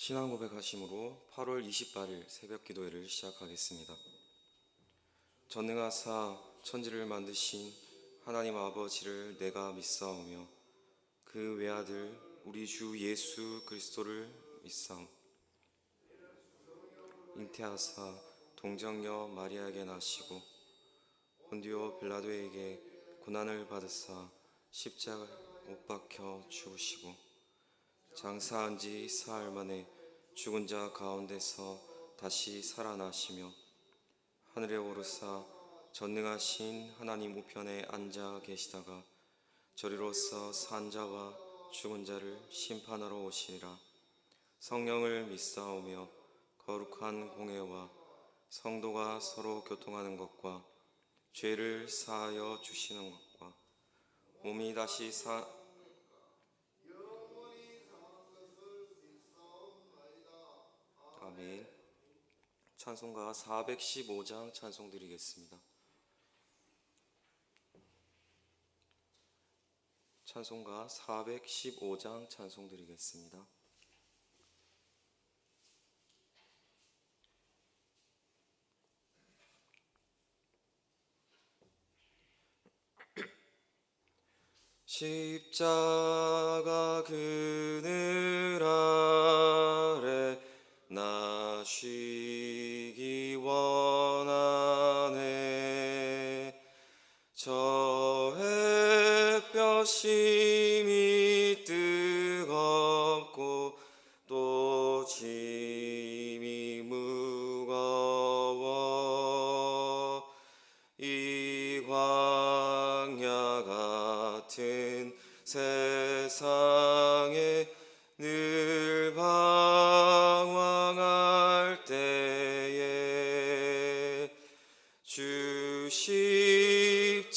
신앙 고백하심으로 8월 28일 새벽 기도회를 시작하겠습니다. 전능하사 천지를 만드신 하나님 아버지를 내가 믿사오며 그 외아들 우리 주 예수 그리스도를 믿사오. 잉태하사 동정녀 마리아에게 나시고 본디오 빌라도에게 고난을 받으사 십자가에 못 박혀 죽으시고 장사한 지 사흘 만에 죽은 자 가운데서 다시 살아나시며 하늘에 오르사 전능하신 하나님 우편에 앉아 계시다가 저리로서 산 자와 죽은 자를 심판하러 오시리라. 성령을 믿사오며 거룩한 공회와 성도가 서로 교통하는 것과 죄를 사하여 주시는 것과 몸이 다시 아멘. 찬송가 415장 찬송 드리겠습니다. 찬송가 415장 찬송 드리겠습니다. 십자가 그늘 아래 나 쉬기 원하네. 저 햇볕이 뜨겁고 또 짐이 무거워 이 광야 같은 세상에 늘 방황할 때에 주 십자가의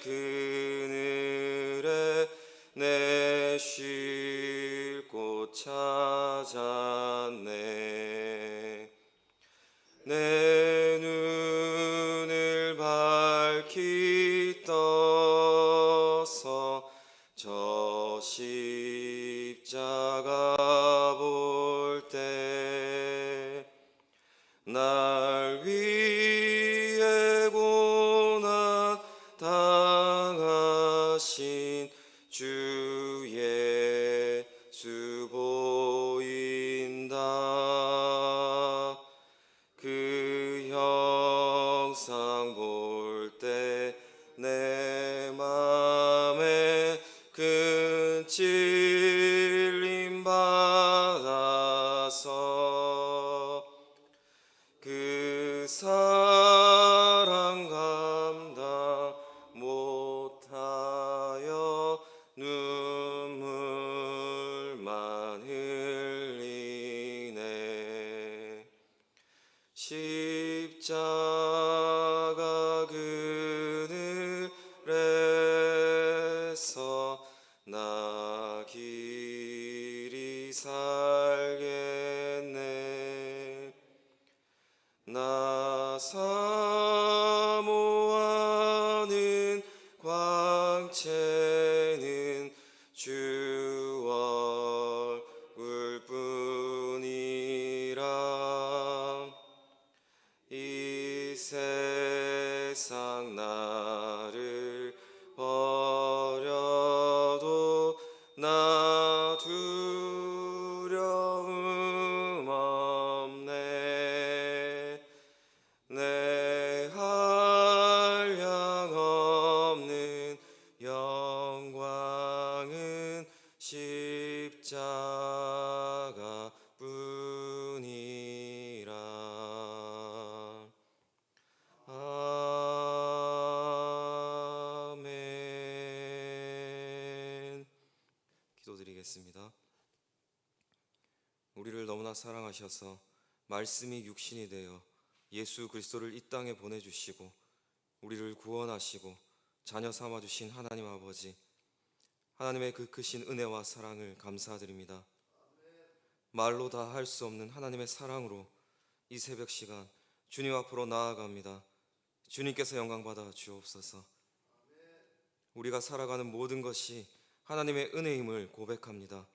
그늘에 내 쉴 곳 찾았네. 내 눈을 밝히 떠서 저 십자가 볼 때 날 위해 고난 당하신 주 예수 보인다. 그 형상 볼 때 내 맘에 큰 찔림 받아서 그 사랑 감당 못하여 눈물만 흘리네. 십자가 그늘에서 나 길이 살겠네. 나 사모하는 광채는 주 얼굴뿐이라. 이 세상 나를 버려도 나 두려움 없네. 내 한량 없는 영광은 십자가 뿐이라. 아멘. 기도드리겠습니다. 우리를 너무나 사랑하셔서 말씀이 육신이 되어 예수 그리스도를 이 땅에 보내주시고 우리를 구원하시고 자녀 삼아주신 하나님 아버지, 하나님의 그 크신 은혜와 사랑을 감사드립니다. 말로 다 할 수 없는 하나님의 사랑으로 이 새벽 시간 주님 앞으로 나아갑니다. 주님께서 영광 받아 주옵소서. 우리가 살아가는 모든 것이 하나님의 은혜임을 고백합니다.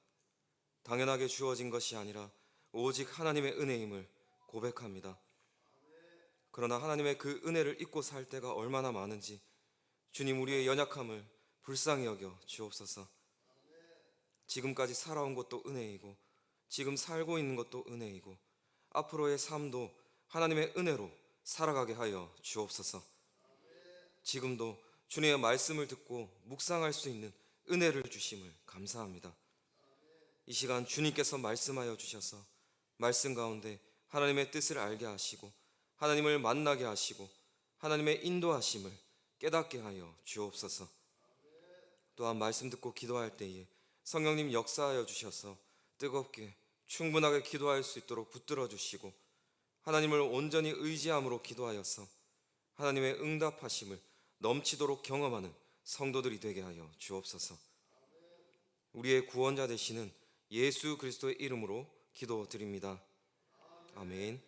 당연하게 주어진 것이 아니라 오직 하나님의 은혜임을 고백합니다. 그러나 하나님의 그 은혜를 잊고 살 때가 얼마나 많은지 주님, 우리의 연약함을 불쌍히 여겨 주옵소서. 지금까지 살아온 것도 은혜이고 지금 살고 있는 것도 은혜이고 앞으로의 삶도 하나님의 은혜로 살아가게 하여 주옵소서. 지금도 주님의 말씀을 듣고 묵상할 수 있는 은혜를 주심을 감사합니다. 이 시간 주님께서 말씀하여 주셔서 말씀 가운데 하나님의 뜻을 알게 하시고 하나님을 만나게 하시고 하나님의 인도하심을 깨닫게 하여 주옵소서. 또한 말씀 듣고 기도할 때에 성령님 역사하여 주셔서 뜨겁게 충분하게 기도할 수 있도록 붙들어 주시고 하나님을 온전히 의지함으로 기도하여서 하나님의 응답하심을 넘치도록 경험하는 성도들이 되게 하여 주옵소서. 우리의 구원자 되시는 예수 그리스도의 이름으로 기도드립니다. 아멘.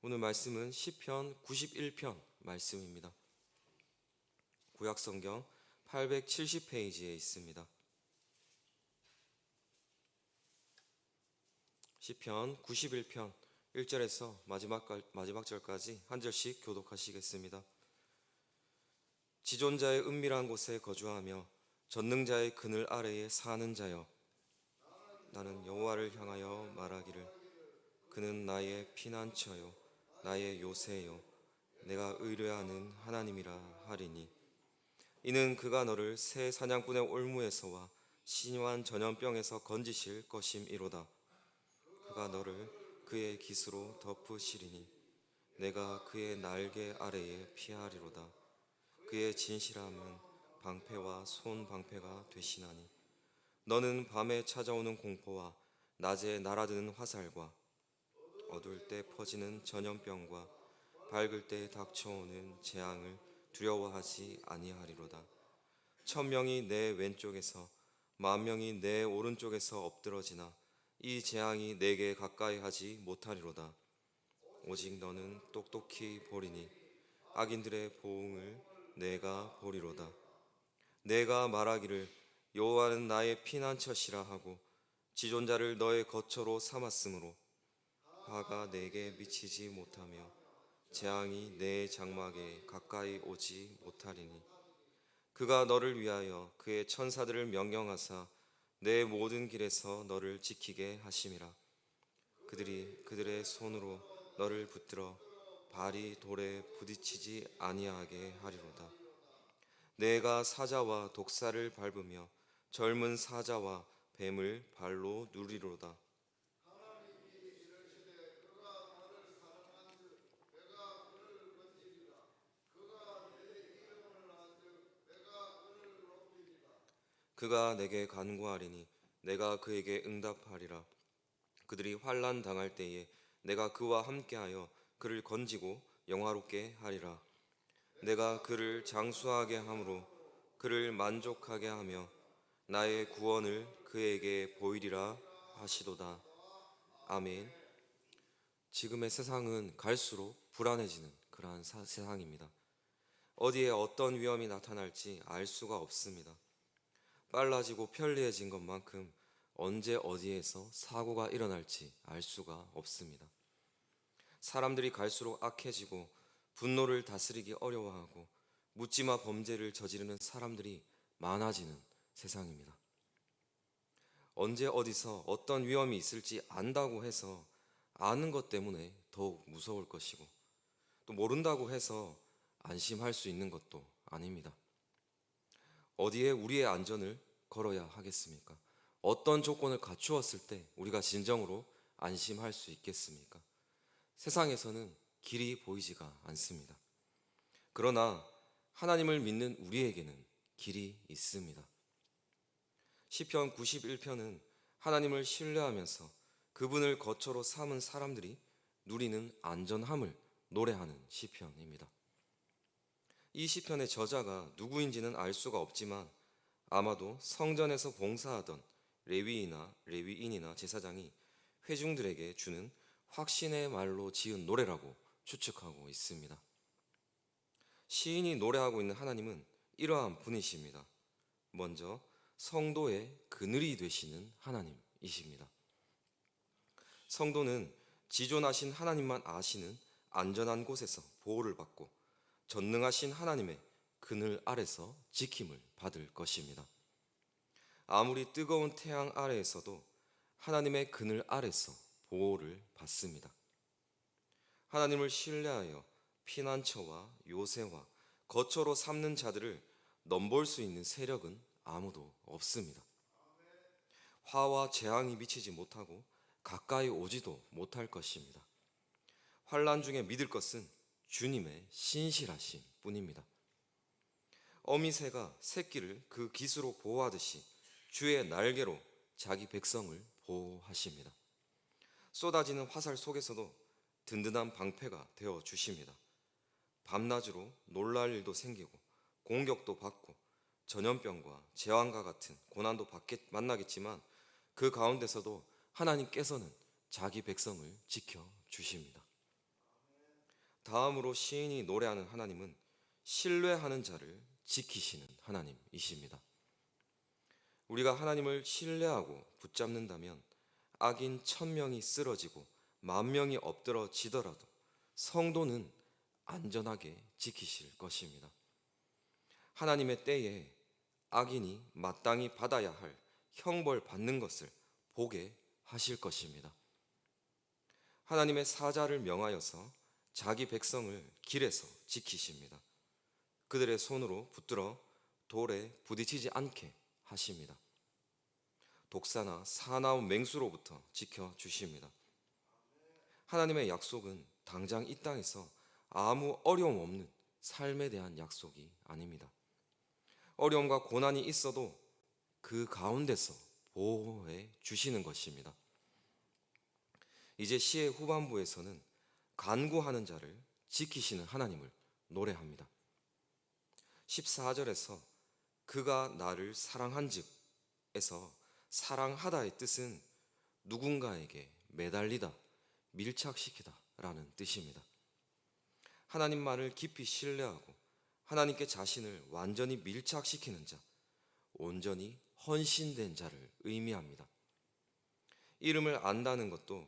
오늘 말씀은 시편 91편 말씀입니다. 구약성경 870페이지에 있습니다. 시편 91편 1절에서 마지막 절까지 한 절씩 교독하시겠습니다. 지존자의 은밀한 곳에 거주하며 전능자의 그늘 아래에 사는 자여, 나는 여호와를 향하여 말하기를 그는 나의 피난처요 나의 요새요 내가 의뢰하는 하나님이라 하리니, 이는 그가 너를 새 사냥꾼의 올무에서와 신요한 전염병에서 건지실 것임이로다. 그가 너를 그의 깃으로 덮으시리니 내가 그의 날개 아래에 피하리로다. 그의 진실함은 방패와 손방패가 되시나니 너는 밤에 찾아오는 공포와 낮에 날아드는 화살과 어두울 때 퍼지는 전염병과 밝을 때 닥쳐오는 재앙을 두려워하지 아니하리로다. 1000명이 내 왼쪽에서 10,000명이 내 오른쪽에서 엎드러지나 이 재앙이 내게 가까이 하지 못하리로다. 오직 너는 똑똑히 보리니 악인들의 보응을 내가 보리로다. 내가 말하기를 여호와는 나의 피난처시라 하고 지존자를 너의 거처로 삼았으므로 화가 내게 미치지 못하며 재앙이 내 장막에 가까이 오지 못하리니, 그가 너를 위하여 그의 천사들을 명령하사 내 모든 길에서 너를 지키게 하심이라. 그들이 그들의 손으로 너를 붙들어 발이 돌에 부딪히지 아니하게 하리로다. 내가 사자와 독사를 밟으며 젊은 사자와 뱀을 발로 누리로다. 그가 내게 간구하리니 내가 그에게 응답하리라. 그들이 환난 당할 때에 내가 그와 함께하여 그를 건지고 영화롭게 하리라. 내가 그를 장수하게 함으로 그를 만족하게 하며 나의 구원을 그에게 보이리라 하시도다. 아멘. 지금의 세상은 갈수록 불안해지는 그러한 세상입니다. 어디에 어떤 위험이 나타날지 알 수가 없습니다. 빨라지고 편리해진 것만큼 언제 어디에서 사고가 일어날지 알 수가 없습니다. 사람들이 갈수록 악해지고 분노를 다스리기 어려워하고 묻지마 범죄를 저지르는 사람들이 많아지는 세상입니다. 언제 어디서 어떤 위험이 있을지 안다고 해서 아는 것 때문에 더욱 무서울 것이고, 또 모른다고 해서 안심할 수 있는 것도 아닙니다. 어디에 우리의 안전을 걸어야 하겠습니까? 어떤 조건을 갖추었을 때 우리가 진정으로 안심할 수 있겠습니까? 세상에서는 길이 보이지가 않습니다. 그러나 하나님을 믿는 우리에게는 길이 있습니다. 시편 91편은 하나님을 신뢰하면서 그분을 거처로 삼은 사람들이 누리는 안전함을 노래하는 시편입니다. 이 시편의 저자가 누구인지는 알 수가 없지만 아마도 성전에서 봉사하던 레위인이나 제사장이 회중들에게 주는 확신의 말로 지은 노래라고 추측하고 있습니다. 시인이 노래하고 있는 하나님은 이러한 분이십니다. 먼저 성도의 그늘이 되시는 하나님입니다. 보호이십니다. 성도는 지존하신 하나님만 아시는 안전한 곳에서 보호를 받고 전능하신 하나님의 그늘 아래서 지킴을 받을 것입니다. 아무리 뜨거운 태양 아래에서도 하나님의 그늘 아래서 보호를 받습니다. 하나님을 신뢰하여 피난처와 요새와 거처로 삼는 자들을 넘볼 수 있는 세력은 아무도 없습니다. 화와 재앙이 미치지 못하고 가까이 오지도 못할 것입니다. 환난 중에 믿을 것은 주님의 신실하심 뿐입니다. 어미새가 새끼를 그 깃으로 보호하듯이 주의 날개로 자기 백성을 보호하십니다. 쏟아지는 화살 속에서도 든든한 방패가 되어 주십니다. 밤낮으로 놀랄 일도 생기고 공격도 받고 전염병과 재앙과 같은 고난도 만나겠지만 그 가운데서도 하나님께서는 자기 백성을 지켜 주십니다. 다음으로 시인이 노래하는 하나님은 신뢰하는 자를 지키시는 하나님이십니다. 우리가 하나님을 신뢰하고 붙잡는다면 악인 1000명이 쓰러지고 10,000명이 엎드러지더라도 성도는 안전하게 지키실 것입니다. 하나님의 때에 악인이 마땅히 받아야 할 형벌 받는 것을 보게 하실 것입니다. 하나님의 사자를 명하여서 자기 백성을 길에서 지키십니다. 그들의 손으로 붙들어 돌에 부딪히지 않게 하십니다. 독사나 사나운 맹수로부터 지켜주십니다. 하나님의 약속은 당장 이 땅에서 아무 어려움 없는 삶에 대한 약속이 아닙니다. 어려움과 고난이 있어도 그 가운데서 보호해 주시는 것입니다. 이제 시의 후반부에서는 간구하는 자를 지키시는 하나님을 노래합니다. 14절에서 그가 나를 사랑한즉에서 사랑하다의 뜻은 누군가에게 매달리다, 밀착시키다 라는 뜻입니다. 하나님만을 깊이 신뢰하고 하나님께 자신을 완전히 밀착시키는 자, 온전히 헌신된 자를 의미합니다. 이름을 안다는 것도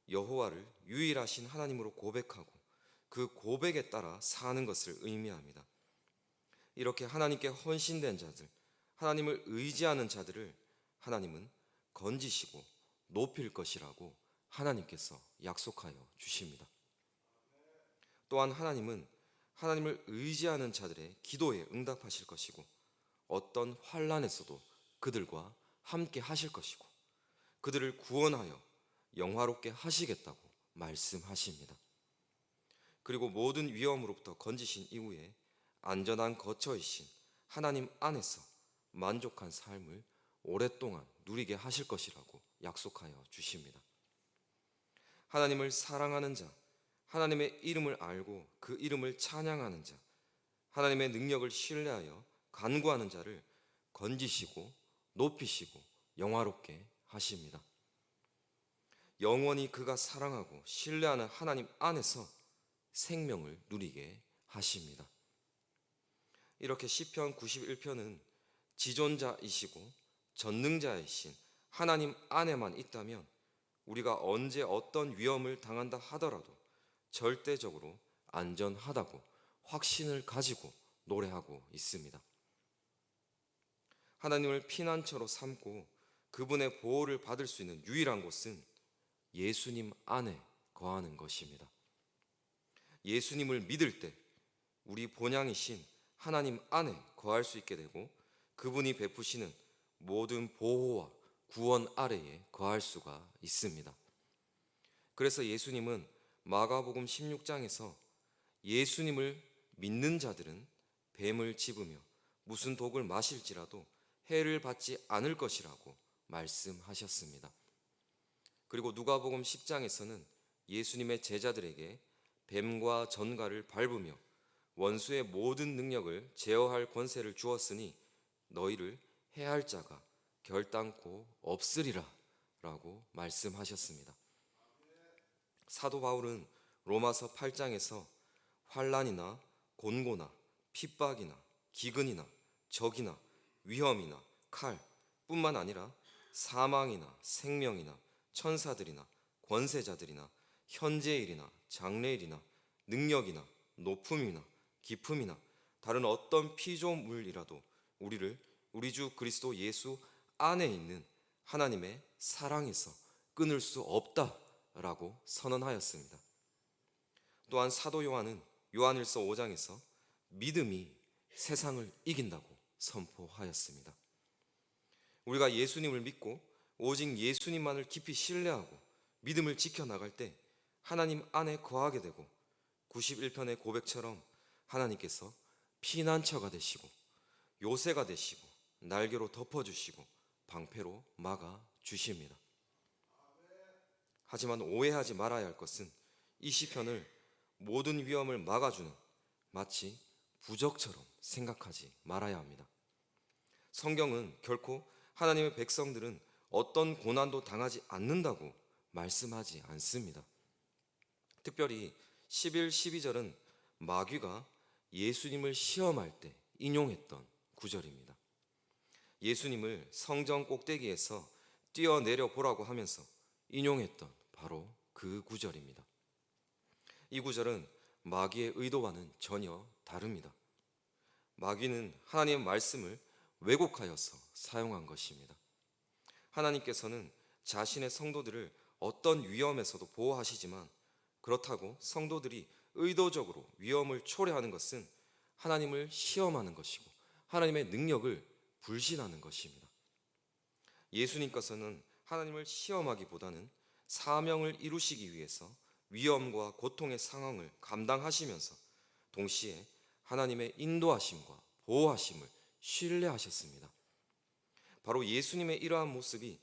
여호와를 유일하신 하나님으로 고백하고 그 고백에 따라 사는 것을 의미합니다. 이렇게 하나님께 헌신된 자들, 하나님을 의지하는 자들을 하나님은 건지시고 높일 것이라고 하나님께서 약속하여 주십니다. 또한 하나님은 하나님을 의지하는 자들의 기도에 응답하실 것이고 어떤 환난에서도 그들과 함께 하실 것이고 그들을 구원하여 영화롭게 하시겠다고 말씀하십니다. 그리고 모든 위험으로부터 건지신 이후에 안전한 거처이신 하나님 안에서 만족한 삶을 오랫동안 누리게 하실 것이라고 약속하여 주십니다. 하나님을 사랑하는 자, 하나님의 이름을 알고 그 이름을 찬양하는 자, 하나님의 능력을 신뢰하여 간구하는 자를 건지시고 높이시고 영화롭게 하십니다. 영원히 그가 사랑하고 신뢰하는 하나님 안에서 생명을 누리게 하십니다. 이렇게 시편 91편은 지존자이시고 전능자이신 하나님 안에만 있다면 우리가 언제 어떤 위험을 당한다 하더라도 절대적으로 안전하다고 확신을 가지고 노래하고 있습니다. 하나님을 피난처로 삼고 그분의 보호를 받을 수 있는 유일한 곳은 예수님 안에 거하는 것입니다. 예수님을 믿을 때 우리 본향이신 하나님 안에 거할 수 있게 되고 그분이 베푸시는 모든 보호와 구원 아래에 거할 수가 있습니다. 그래서 예수님은 마가복음 16장에서 예수님을 믿는 자들은 뱀을 집으며 무슨 독을 마실지라도 해를 받지 않을 것이라고 말씀하셨습니다. 그리고 누가복음 10장에서는 예수님의 제자들에게 뱀과 전갈을 밟으며 원수의 모든 능력을 제어할 권세를 주었으니 너희를 해할 자가 결단코 없으리라 라고 말씀하셨습니다. 사도 바울은 로마서 8장에서 환난이나 곤고나 핍박이나 기근이나 적이나 위험이나 칼 뿐만 아니라 사망이나 생명이나 천사들이나 권세자들이나 현재일이나 장래일이나 능력이나 높음이나 깊음이나 다른 어떤 피조물이라도 우리를 우리 주 그리스도 예수 안에 있는 하나님의 사랑에서 끊을 수 없다라고 선언하였습니다. 또한 사도 요한은 요한일서 5장에서 믿음이 세상을 이긴다고 선포하였습니다. 우리가 예수님을 믿고 오직 예수님만을 깊이 신뢰하고 믿음을 지켜나갈 때 하나님 안에 거하게 되고 91편의 고백처럼 하나님께서 피난처가 되시고 요새가 되시고 날개로 덮어주시고 방패로 막아주십니다. 하지만 오해하지 말아야 할 것은 이 시편을 모든 위험을 막아주는 마치 부적처럼 생각하지 말아야 합니다. 성경은 결코 하나님의 백성들은 어떤 고난도 당하지 않는다고 말씀하지 않습니다. 특별히 11, 12절은 마귀가 예수님을 시험할 때 인용했던 구절입니다. 예수님을 성전 꼭대기에서 뛰어내려 보라고 하면서 인용했던 바로 그 구절입니다. 이 구절은 마귀의 의도와는 전혀 다릅니다. 마귀는 하나님의 말씀을 왜곡하여서 사용한 것입니다. 하나님께서는 자신의 성도들을 어떤 위험에서도 보호하시지만 그렇다고 성도들이 의도적으로 위험을 초래하는 것은 하나님을 시험하는 것이고 하나님의 능력을 불신하는 것입니다. 예수님께서는 하나님을 시험하기보다는 사명을 이루시기 위해서 위험과 고통의 상황을 감당하시면서 동시에 하나님의 인도하심과 보호하심을 신뢰하셨습니다. 바로 예수님의 이러한 모습이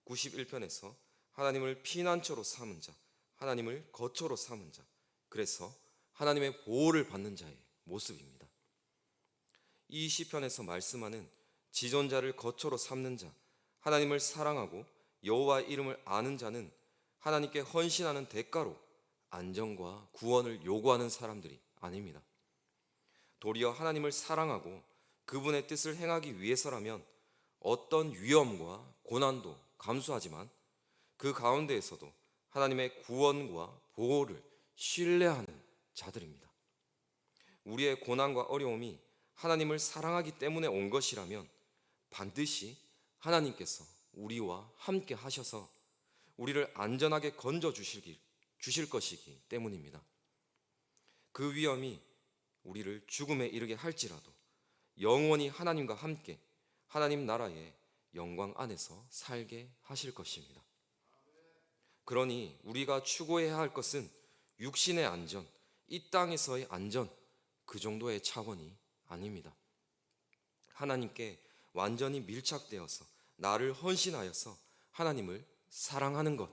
91편에서 하나님을 피난처로 삼은 자, 하나님을 거처로 삼은 자, 그래서 하나님의 보호를 받는 자의 모습입니다. 이 시편에서 말씀하는 지존자를 거처로 삼는 자, 하나님을 사랑하고 여호와 이름을 아는 자는 하나님께 헌신하는 대가로 안정과 구원을 요구하는 사람들이 아닙니다. 도리어 하나님을 사랑하고 그분의 뜻을 행하기 위해서라면 어떤 위험과 고난도 감수하지만 그 가운데에서도 하나님의 구원과 보호를 신뢰하는 자들입니다. 우리의 고난과 어려움이 하나님을 사랑하기 때문에 온 것이라면 반드시 하나님께서 우리와 함께 하셔서 우리를 안전하게 건져 주실 것이기 때문입니다. 그 위험이 우리를 죽음에 이르게 할지라도 영원히 하나님과 함께 하나님 나라의 영광 안에서 살게 하실 것입니다. 그러니 우리가 추구해야 할 것은 육신의 안전, 이 땅에서의 안전, 그 정도의 차원이 아닙니다. 하나님께 완전히 밀착되어서 나를 헌신하여서 하나님을 사랑하는 것,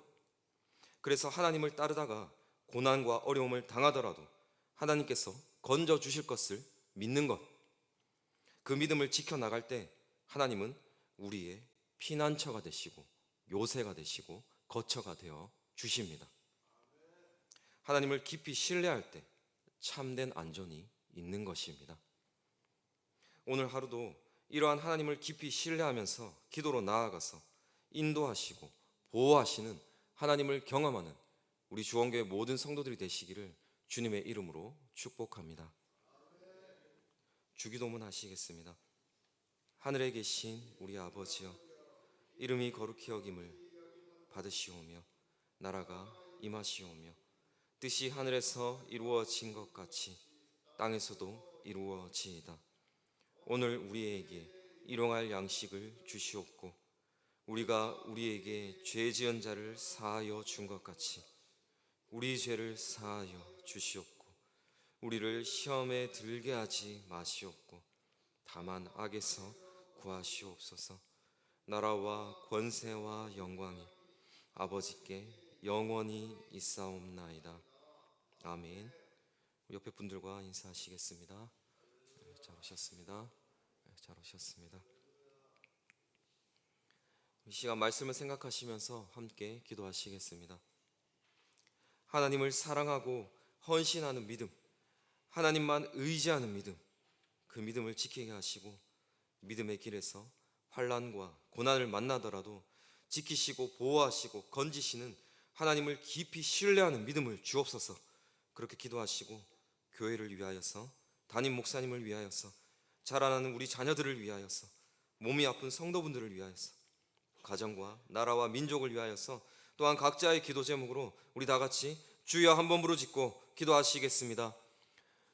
그래서 하나님을 따르다가 고난과 어려움을 당하더라도 하나님께서 건져 주실 것을 믿는 것, 그 믿음을 지켜나갈 때 하나님은 우리의 피난처가 되시고 요새가 되시고 거처가 되어 주십니다. 하나님을 깊이 신뢰할 때 참된 안전이 있는 것입니다. 오늘 하루도 이러한 하나님을 깊이 신뢰하면서 기도로 나아가서 인도하시고 보호하시는 하나님을 경험하는 우리 주원교회 모든 성도들이 되시기를 주님의 이름으로 축복합니다. 주기도문 하시겠습니다. 하늘에 계신 우리 아버지여, 이름이 거룩히 여김을 받으시오며 나라가 임하시오며 뜻이 하늘에서 이루어진 것 같이 땅에서도 이루어지이다. 오늘 우리에게 일용할 양식을 주시옵고 우리가 우리에게 죄 지은 자를 사하여 준 것 같이 우리 죄를 사하여 주시옵고 우리를 시험에 들게 하지 마시옵고 다만 악에서 구하시옵소서. 나라와 권세와 영광이 아버지께 영원히 있사옵나이다. 아멘. 옆에 분들과 인사하시겠습니다. 잘 오셨습니다. 잘 오셨습니다. 이 시간 말씀을 생각하시면서 함께 기도하시겠습니다. 하나님을 사랑하고 헌신하는 믿음, 하나님만 의지하는 믿음, 그 믿음을 지키게 하시고 믿음의 길에서 환난과 고난을 만나더라도 지키시고 보호하시고 건지시는 하나님을 깊이 신뢰하는 믿음을 주옵소서. 그렇게 기도하시고 교회를 위하여서, 담임 목사님을 위하여서, 자라나는 우리 자녀들을 위하여서, 몸이 아픈 성도분들을 위하여서, 가정과 나라와 민족을 위하여서, 또한 각자의 기도 제목으로 우리 다 같이 주여 한번 부르짖고 기도하시겠습니다.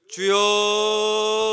주여